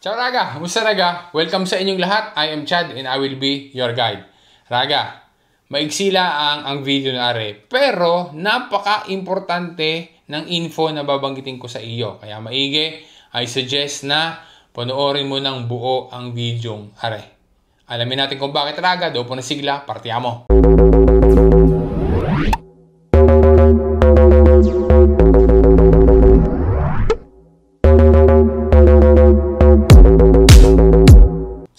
Ciao Raga! Kumusta Raga? Welcome sa inyong lahat. I am Chad and I will be your guide. Raga, maigsi lang ang video na are. Pero napaka-importante ng info na babanggitin ko sa iyo. Kaya maigi, I suggest na panoorin mo ng buo ang videong are. Alamin natin kung bakit Raga. Doon po na sigla, partiamo!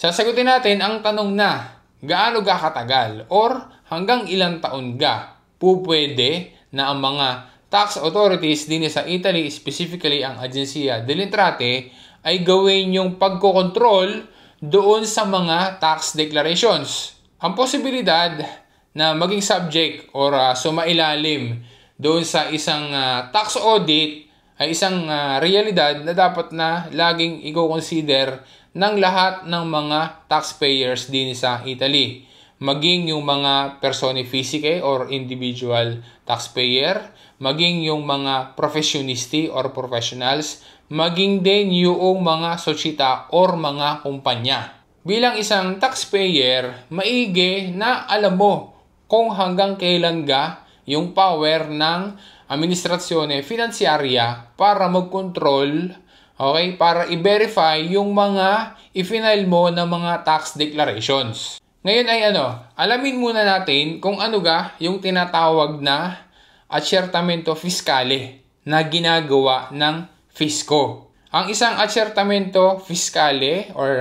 Sasagutin natin ang tanong na, gaano ga katagal or hanggang ilang taon ga pupwede na ang mga tax authorities din sa Italy, specifically ang Agenzia delle Entrate, ay gawin yung pagkokontrol doon sa mga tax declarations. Ang posibilidad na maging subject or sumailalim doon sa isang tax audit ay isang realidad na dapat na laging i-consider ng lahat ng mga taxpayers din sa Italy. Maging yung mga persone physicae or individual taxpayer, maging yung mga professionisti or professionals, maging din yung mga sosyeta or mga kumpanya. Bilang isang taxpayer, maigi na alam mo kung hanggang kailan ga yung power ng Amministrazione Finanziaria para mag-control, okay, para i-verify yung mga i-file mo ng mga tax declarations. Ngayon ay alamin muna natin kung ano ga yung tinatawag na accertamento fiscale na ginagawa ng fisco. Ang isang accertamento fiscale or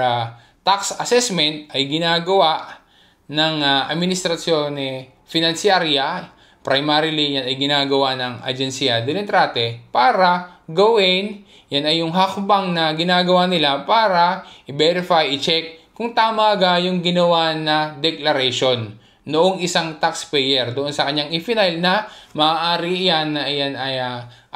tax assessment ay ginagawa ng Amministrazione Finanziaria. Primarily, yan ay ginagawa ng Agenzia delle Entrate para gawin, yan ay yung hakbang na ginagawa nila para i-verify, i-check kung tama ga yung ginawa na declaration noong isang taxpayer doon sa kanyang i-file na maaari yan na yan ay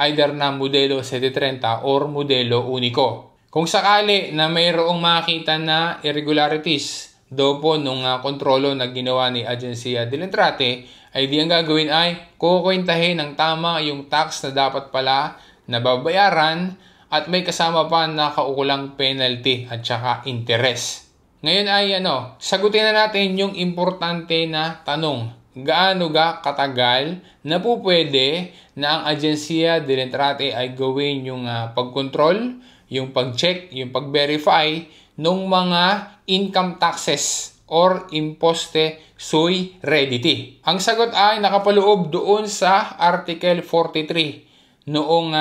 either na modelo 730 or modelo unico. Kung sakali na mayroong makita na irregularities do po nung kontrolo na ginawa ni Agenzia delle Entrate, ay di ang gagawin ay kukwentahin ng tama yung tax na dapat pala na babayaran at may kasama pa na kaukulang penalty at saka interest. Ngayon ay sagutin na natin yung importante na tanong. Gaano ga katagal na po pwede na ang Agenzia delle Entrate ay gawin yung pagkontrol, yung pag-check, yung pag-verify ng mga income taxes or imposte sui redditi. Ang sagot ay nakapaloob doon sa Article 43 noong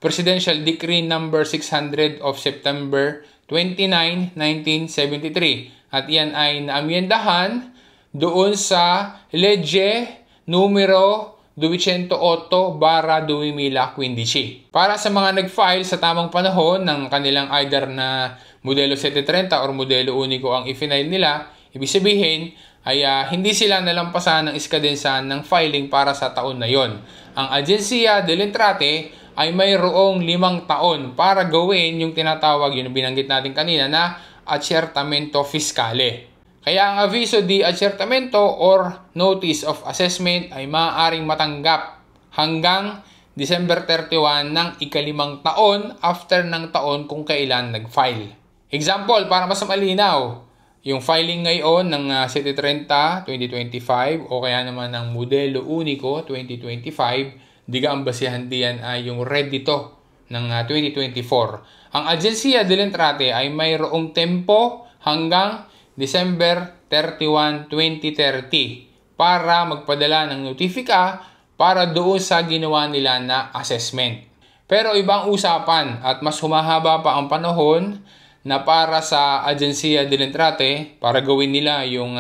Presidential Decree number 600 of September 29, 1973. At yan ay naamyendahan doon sa Legge numero 208/2015. Para sa mga nag-file sa tamang panahon ng kanilang either na modelo 730 or modelo unico ang i-file nila, ibig sabihin ay hindi sila nalampasan ng iskadensahan ng filing para sa taon na yon. Ang Agenzia delle Entrate ay mayroong 5 taon para gawin yung tinatawag, yung binanggit natin kanina na accertamento fiscale. Kaya ang aviso di accertamento or notice of assessment ay maaaring matanggap hanggang December 31 ng ika-5 taon after ng taon kung kailan nag-file. Example, para mas malinaw, yung filing ngayon ng 730 2025 o kaya naman ng modelo unico 2025, diga ang basihan diyan ay yung reddito ng 2024. Ang Agenzia delle Entrate ay mayroong tempo hanggang December 31, 2030 para magpadala ng notifika para doon sa ginawa nila na assessment. Pero ibang usapan at mas humahaba pa ang panahon na para sa Agenzia delle Entrate para gawin nila yung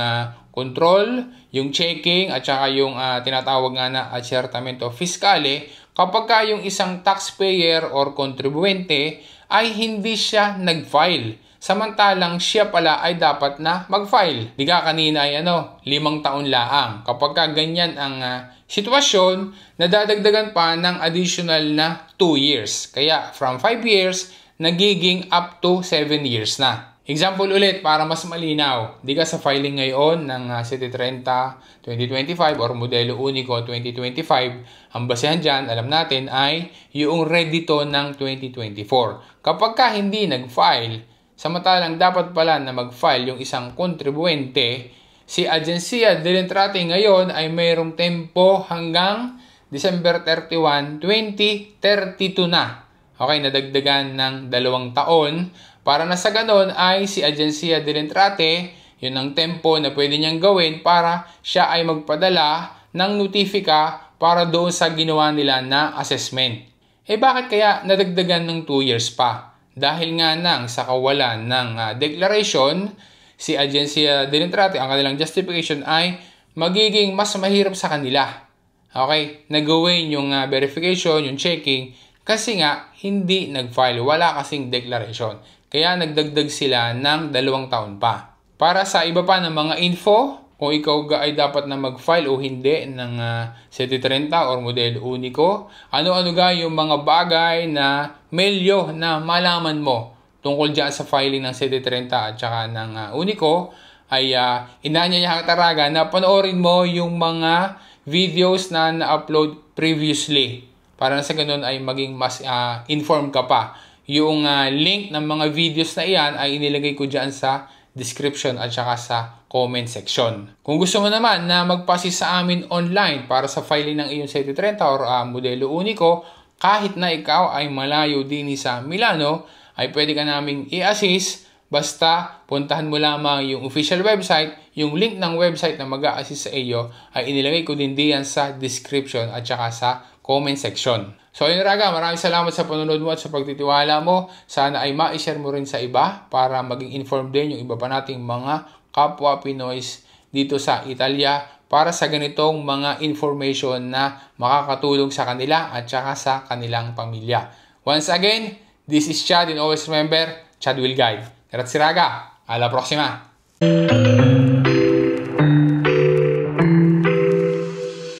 control, yung checking at saka yung tinatawag nga na accertamento fiscale kapag yung isang taxpayer or kontribuyente ay hindi siya nag-file. Samantalang siya pala ay dapat na mag-file. Di ka kanina ay 5 taon laang. Kapag ganyan ang sitwasyon, nadadagdagan pa ng additional na 2 years. Kaya from 5 years, nagiging up to 7 years na. Example ulit para mas malinaw. Di ka sa filing ngayon ng 730 2025 or modelo unico 2025, ang basehan dyan, alam natin, ay yung reddito ng 2024. Kapag ka hindi nag-file, Samantalang dapat pala na mag-file yung isang kontribuwente, si Agencia del Entrate ngayon ay mayroong tempo hanggang December 31, 2032 na. Okay, nadagdagan ng 2 taon. Para na sa ganon ay si Agencia del Entrate, yun ang tempo na pwede niyang gawin para siya ay magpadala ng notifika para doon sa ginawa nila na assessment. Bakit kaya nadagdagan ng 2 years pa? Dahil nga nang sa kawalan ng declaration, si Agencia del Entrate, ang kanilang justification ay magiging mas mahirap sa kanila. Okay, nag-gawin yung verification, yung checking, kasi nga hindi nag-file, wala kasing declaration. Kaya nagdagdag sila ng 2 taon pa. Para sa iba pa ng mga info, kung ikaw ay dapat na mag-file o hindi ng 730 or modelo Unico, ano-ano ga yung mga bagay na melyo na malaman mo tungkol dyan sa filing ng 730 at saka ng Unico, ay inanyaya kataraga na panoorin mo yung mga videos na na-upload previously para na sa ganun ay maging mas informed ka pa. Yung link ng mga videos na iyan ay inilagay ko dyan sa description at saka sa comment section. Kung gusto mo naman na magpasis sa amin online para sa filing ng iyong 730 or modelo Unico, kahit na ikaw ay malayo din sa Milano, ay pwede ka naming i-assist. Basta puntahan mo lamang yung official website, yung link ng website na mag-a-assist sa iyo ay inilagay ko din diyan sa description at saka sa comment section. So ayun raga, maraming salamat sa panonood mo at sa pagtitiwala mo. Sana ay ma-share mo rin sa iba para maging informed din yung iba pa nating mga kapwa Pinoys dito sa Italia para sa ganitong mga information na makakatulong sa kanila at saka sa kanilang pamilya. Once again, this is Chad and always remember, Chad will guide. Grazie raga, alla prossima!